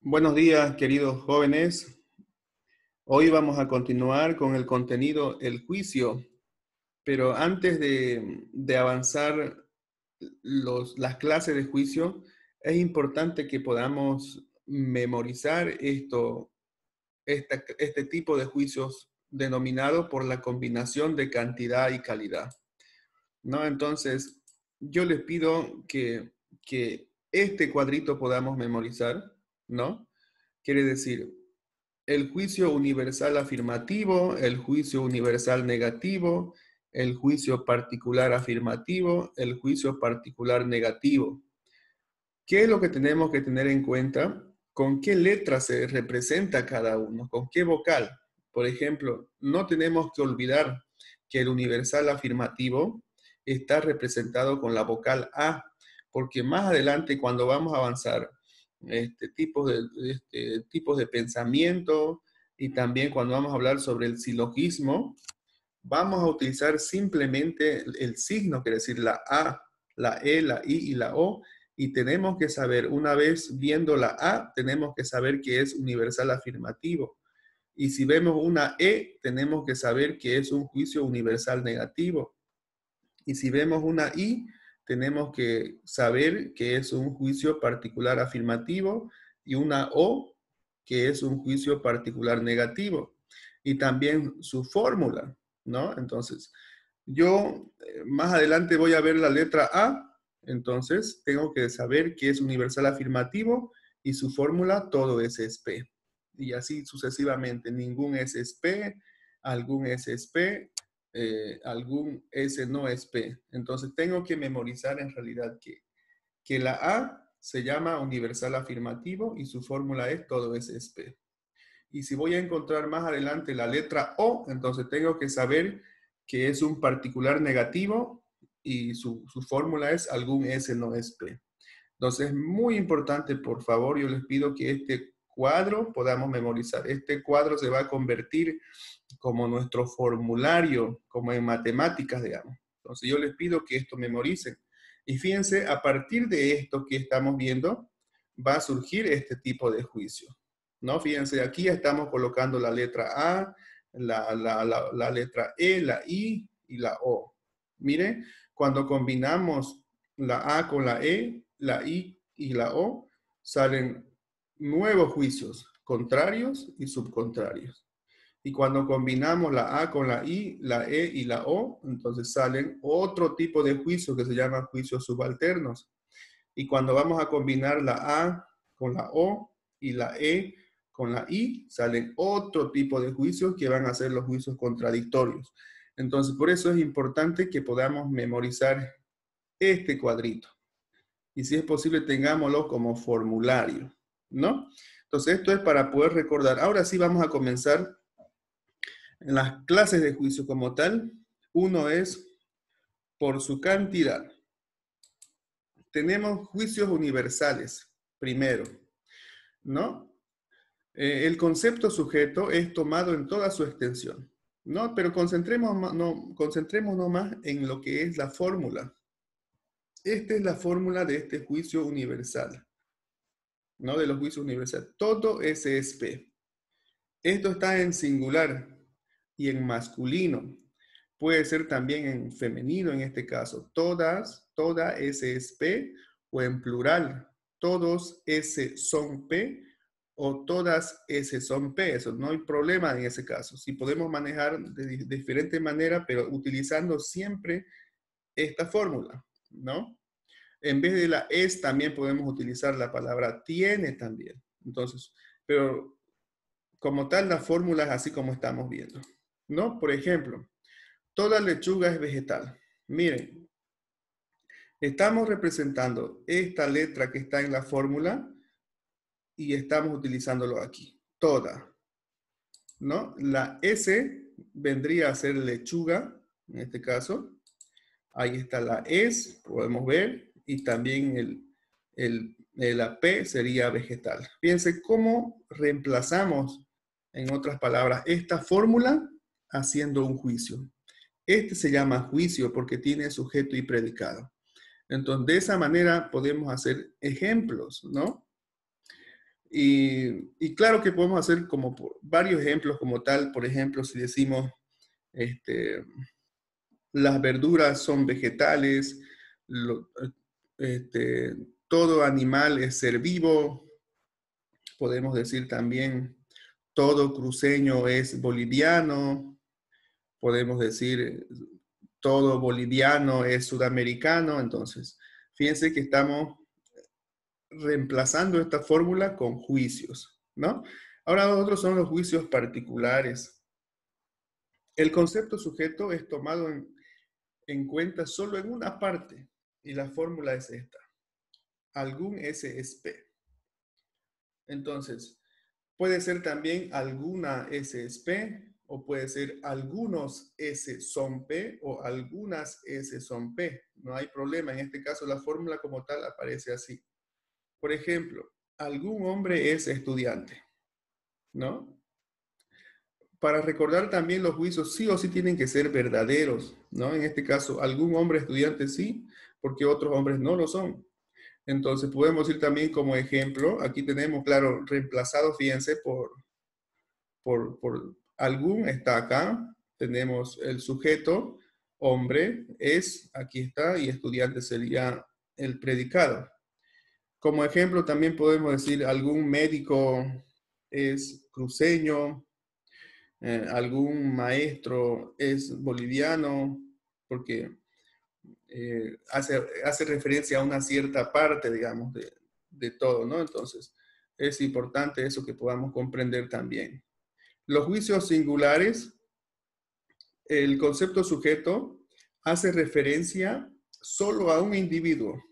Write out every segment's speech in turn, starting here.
Buenos días, queridos jóvenes. Hoy vamos a continuar con el contenido, el juicio, pero antes de avanzar las clases de juicio, es importante que podamos memorizar este tipo de juicios denominado por la combinación de cantidad y calidad, ¿no? Entonces, yo les pido que este cuadrito podamos memorizar, ¿no? Quiere decir, el juicio universal afirmativo, el juicio universal negativo, el juicio particular afirmativo, el juicio particular negativo. ¿Qué es lo que tenemos que tener en cuenta? ¿Con qué letra se representa cada uno? ¿Con qué vocal? Por ejemplo, no tenemos que olvidar que el universal afirmativo está representado con la vocal A, porque más adelante cuando vamos a avanzar tipos de pensamiento y también cuando vamos a hablar sobre el silogismo, vamos a utilizar simplemente el signo, quiere decir la A, la E, la I y la O, y tenemos que saber, una vez viendo la A, tenemos que saber que es universal afirmativo. Y si vemos una E, tenemos que saber que es un juicio universal negativo. Y si vemos una I, tenemos que saber que es un juicio particular afirmativo y una O, que es un juicio particular negativo. Y también su fórmula, ¿no? Entonces, yo más adelante voy a ver la letra A, entonces tengo que saber que es universal afirmativo y su fórmula todo es P. Y así sucesivamente, ningún es P, algún es P, algún S no es P. Entonces tengo que memorizar en realidad que la A se llama universal afirmativo y su fórmula es todo es P. Y si voy a encontrar más adelante la letra O, entonces tengo que saber que es un particular negativo y su fórmula es algún S no es P. Entonces es muy importante, por favor, yo les pido que este cuadro podamos memorizar. Este cuadro se va a convertir como nuestro formulario, como en matemáticas, digamos. Entonces yo les pido que esto memoricen. Y fíjense, a partir de esto que estamos viendo, va a surgir este tipo de juicio, ¿no? Fíjense, aquí ya estamos colocando la letra A, la letra E, la I y la O. Miren, cuando combinamos la A con la E, la I y la O, salen nuevos juicios, contrarios y subcontrarios. Y cuando combinamos la A con la I, la E y la O, entonces salen otro tipo de juicios que se llaman juicios subalternos. Y cuando vamos a combinar la A con la O y la E con la I, salen otro tipo de juicios que van a ser los juicios contradictorios. Entonces, por eso es importante que podamos memorizar este cuadrito. Y si es posible, tengámoslo como formulario, ¿no? Entonces, esto es para poder recordar. Ahora sí vamos a comenzar en las clases de juicio como tal. Uno es por su cantidad. Tenemos juicios universales, primero, ¿no? El concepto sujeto es tomado en toda su extensión, ¿no? Pero concentrémonos más en lo que es la fórmula. Esta es la fórmula de este juicio universal, ¿no? De los juicios universales. Todo S es P. Esto está en singular y en masculino. Puede ser también en femenino en este caso. Todas, toda S es P, o en plural. Todos S son P o todas S son P. Eso no hay problema en ese caso. Si podemos manejar de diferente manera, pero utilizando siempre esta fórmula, ¿no? En vez de la es también podemos utilizar la palabra tiene también. Entonces, pero como tal la fórmula es así como estamos viendo, ¿no? Por ejemplo, toda lechuga es vegetal. Miren, estamos representando esta letra que está en la fórmula y estamos utilizándolo aquí. Toda, ¿no? La S vendría a ser lechuga, en este caso. Ahí está la S, podemos ver, y también la P sería vegetal. Fíjense cómo reemplazamos, en otras palabras, esta fórmula haciendo un juicio. Este se llama juicio porque tiene sujeto y predicado. Entonces, de esa manera podemos hacer ejemplos, ¿no? Y claro que podemos hacer como varios ejemplos como tal. Por ejemplo, si decimos, las verduras son vegetales, lo- todo animal es ser vivo. Podemos decir también, todo cruceño es boliviano. Podemos decir, todo boliviano es sudamericano. Entonces, fíjense que estamos reemplazando esta fórmula con juicios, ¿no? Ahora otros son los juicios particulares. El concepto sujeto es tomado en cuenta solo en una parte y la fórmula es esta. Algún S es P. Entonces, puede ser también alguna S es P o puede ser algunos S son P o algunas S son P. No hay problema. En este caso, la fórmula como tal aparece así. Por ejemplo, algún hombre es estudiante, ¿no? Para recordar también los juicios sí o sí tienen que ser verdaderos, ¿no? En este caso, algún hombre estudiante sí, porque otros hombres no lo son. Entonces, podemos ir también como ejemplo, aquí tenemos, claro, reemplazado, fíjense, por algún, está acá, tenemos el sujeto, hombre, es, aquí está, y estudiante sería el predicado. Como ejemplo, también podemos decir algún médico es cruceño, algún maestro es boliviano, porque hace referencia a una cierta parte, digamos, de todo, ¿no? Entonces, es importante eso que podamos comprender también. Los juicios singulares, el concepto sujeto hace referencia solo a un individuo,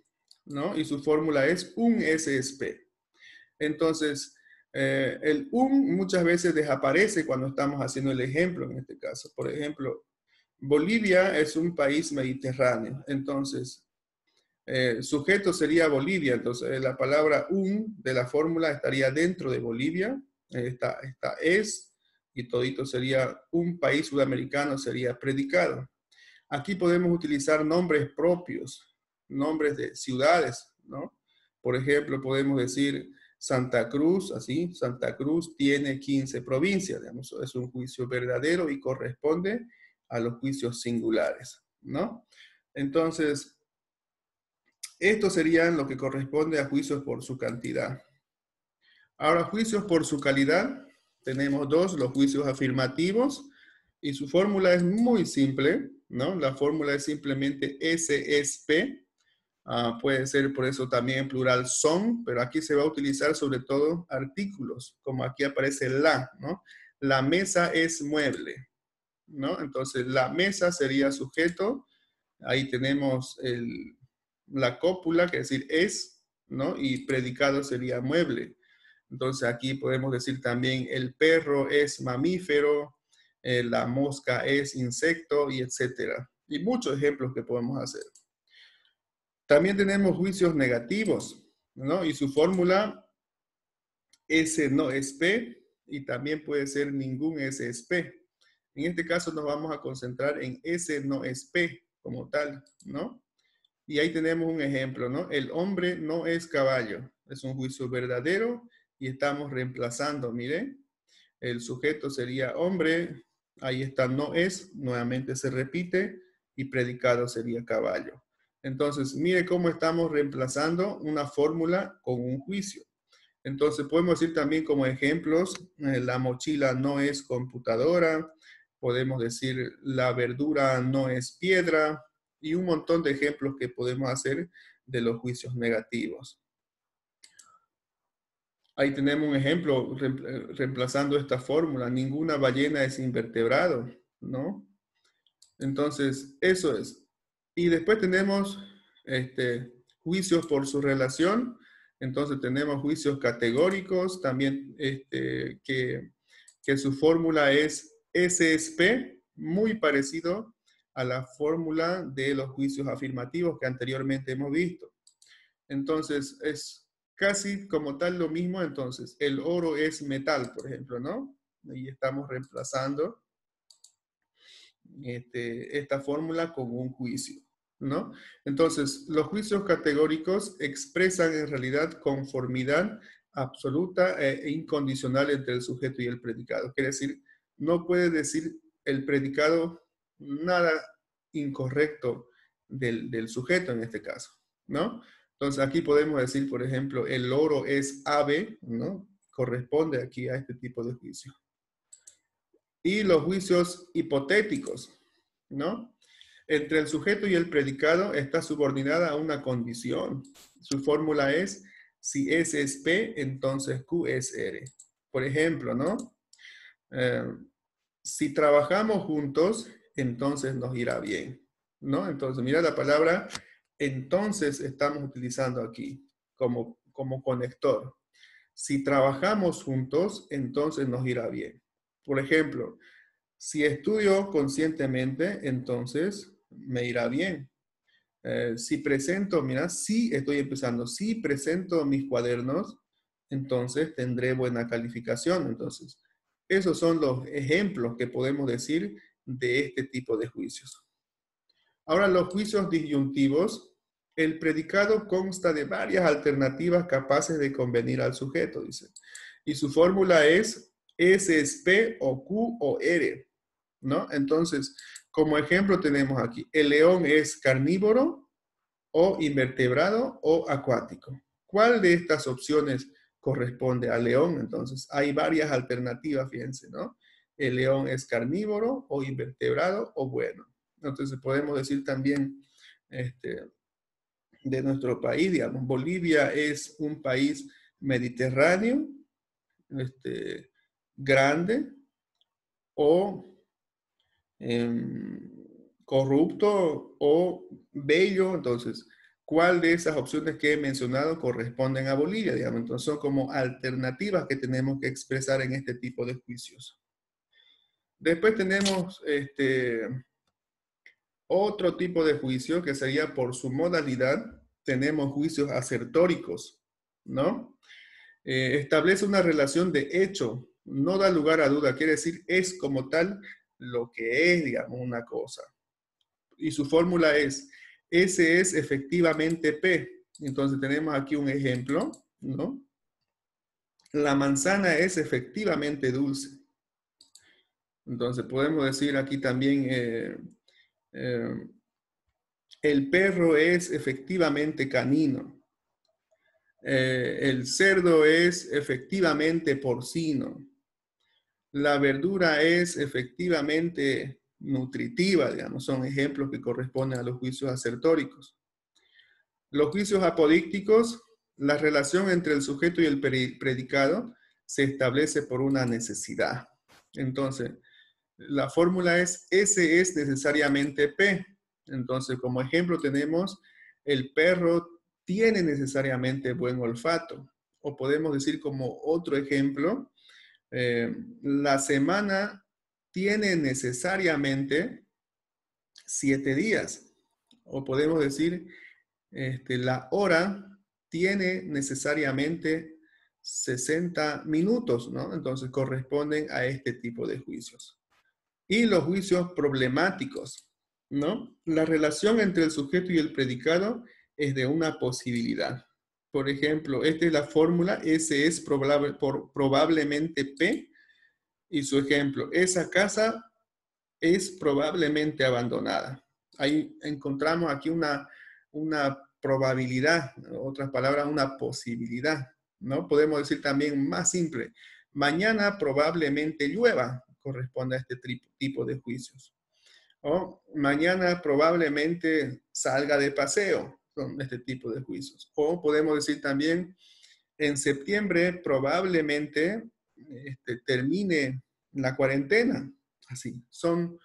¿no? Y su fórmula es un S es P. Entonces, el un muchas veces desaparece cuando estamos haciendo el ejemplo en este caso. Por ejemplo, Bolivia es un país mediterráneo. Entonces, sujeto sería Bolivia. Entonces, la palabra un de la fórmula estaría dentro de Bolivia. Esta es, y todito sería un país sudamericano, sería predicado. Aquí podemos utilizar nombres propios, nombres de ciudades, ¿no? Por ejemplo, podemos decir Santa Cruz, así, Santa Cruz tiene 15 provincias, digamos, es un juicio verdadero y corresponde a los juicios singulares, ¿no? Entonces, estos serían lo que corresponde a juicios por su cantidad. Ahora, juicios por su calidad, tenemos dos, los juicios afirmativos, y su fórmula es muy simple, ¿no? La fórmula es simplemente S es P. Puede ser por eso también en plural son, pero aquí se va a utilizar sobre todo artículos, como aquí aparece la, ¿no? La mesa es mueble, ¿no? Entonces, la mesa sería sujeto, ahí tenemos la cópula, que es decir, es, ¿no? Y predicado sería mueble. Entonces, aquí podemos decir también el perro es mamífero, la mosca es insecto, y etcétera. Y muchos ejemplos que podemos hacer. También tenemos juicios negativos, ¿no? Y su fórmula, S no es P, y también puede ser ningún S es P. En este caso nos vamos a concentrar en S no es P como tal, ¿no? Y ahí tenemos un ejemplo, ¿no? El hombre no es caballo. Es un juicio verdadero y estamos reemplazando, miren, el sujeto sería hombre, ahí está no es, nuevamente se repite, y predicado sería caballo. Entonces, mire cómo estamos reemplazando una fórmula con un juicio. Entonces, podemos decir también como ejemplos, la mochila no es computadora, podemos decir la verdura no es piedra, y un montón de ejemplos que podemos hacer de los juicios negativos. Ahí tenemos un ejemplo reemplazando esta fórmula. Ninguna ballena es invertebrado, ¿no? Entonces, eso es. Y después tenemos juicios por su relación. Entonces, tenemos juicios categóricos, también que su fórmula es S es P, muy parecido a la fórmula de los juicios afirmativos que anteriormente hemos visto. Entonces, es casi como tal lo mismo. Entonces, el oro es metal, por ejemplo, ¿no? Y estamos reemplazando esta fórmula con un juicio, ¿no? Entonces, los juicios categóricos expresan en realidad conformidad absoluta e incondicional entre el sujeto y el predicado. Quiere decir, no puede decir el predicado nada incorrecto del sujeto en este caso, ¿no? Entonces aquí podemos decir, por ejemplo, el loro es ave, ¿no? Corresponde aquí a este tipo de juicio. Y los juicios hipotéticos, ¿no? Entre el sujeto y el predicado está subordinada a una condición. Su fórmula es, si S es P, entonces Q es R. Por ejemplo, ¿no? Si trabajamos juntos, entonces nos irá bien, ¿no? Entonces, mira la palabra, entonces estamos utilizando aquí como conector. Si trabajamos juntos, entonces nos irá bien. Por ejemplo, si estudio conscientemente, entonces me irá bien. Si presento, mira, si estoy empezando, si presento mis cuadernos, entonces tendré buena calificación. Entonces, esos son los ejemplos que podemos decir de este tipo de juicios. Ahora, los juicios disyuntivos, el predicado consta de varias alternativas capaces de convenir al sujeto, dice. Y su fórmula es S es P o Q o R, ¿no? Entonces, como ejemplo tenemos aquí, el león es carnívoro o invertebrado o acuático. ¿Cuál de estas opciones corresponde al león? Entonces, hay varias alternativas, fíjense, ¿no? El león es carnívoro o invertebrado o bueno. Entonces, podemos decir también de nuestro país, digamos, Bolivia es un país mediterráneo, grande o corrupto o bello. Entonces, ¿cuál de esas opciones que he mencionado corresponden a Bolivia? Digamos, entonces son como alternativas que tenemos que expresar en este tipo de juicios. Después tenemos otro tipo de juicio que sería por su modalidad. Tenemos juicios asertóricos, ¿no? Establece una relación de hecho, no da lugar a duda, quiere decir es como tal lo que es, digamos, una cosa. Y su fórmula es, S es efectivamente P. Entonces tenemos aquí un ejemplo, ¿no? La manzana es efectivamente dulce. Entonces podemos decir aquí también, el perro es efectivamente canino. El cerdo es efectivamente porcino. La verdura es efectivamente nutritiva, digamos, son ejemplos que corresponden a los juicios asertóricos. Los juicios apodícticos, la relación entre el sujeto y el predicado se establece por una necesidad. Entonces, la fórmula es S es necesariamente P. Entonces, como ejemplo tenemos, el perro tiene necesariamente buen olfato. O podemos decir como otro ejemplo, la semana tiene necesariamente 7 días. O podemos decir, la hora tiene necesariamente 60 minutos, ¿no? Entonces corresponden a este tipo de juicios. Y los juicios problemáticos, ¿no? La relación entre el sujeto y el predicado es de una posibilidad. Por ejemplo, esta es la fórmula, S es probablemente P, y su ejemplo, esa casa es probablemente abandonada. Ahí encontramos aquí una probabilidad, en otras palabras, una posibilidad, ¿no? Podemos decir también más simple, mañana probablemente llueva, corresponde a este tipo de juicios. O mañana probablemente salga de paseo, son este tipo de juicios. O podemos decir también, en septiembre probablemente termine la cuarentena. Así, son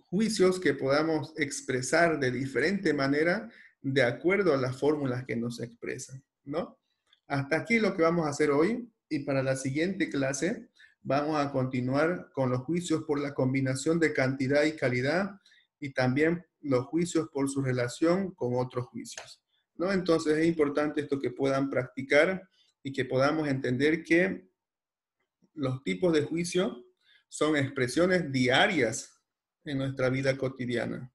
juicios que podamos expresar de diferente manera de acuerdo a las fórmulas que nos expresan, ¿no? Hasta aquí lo que vamos a hacer hoy, y para la siguiente clase vamos a continuar con los juicios por la combinación de cantidad y calidad y también los juicios por su relación con otros juicios, ¿no? Entonces es importante esto que puedan practicar y que podamos entender que los tipos de juicio son expresiones diarias en nuestra vida cotidiana.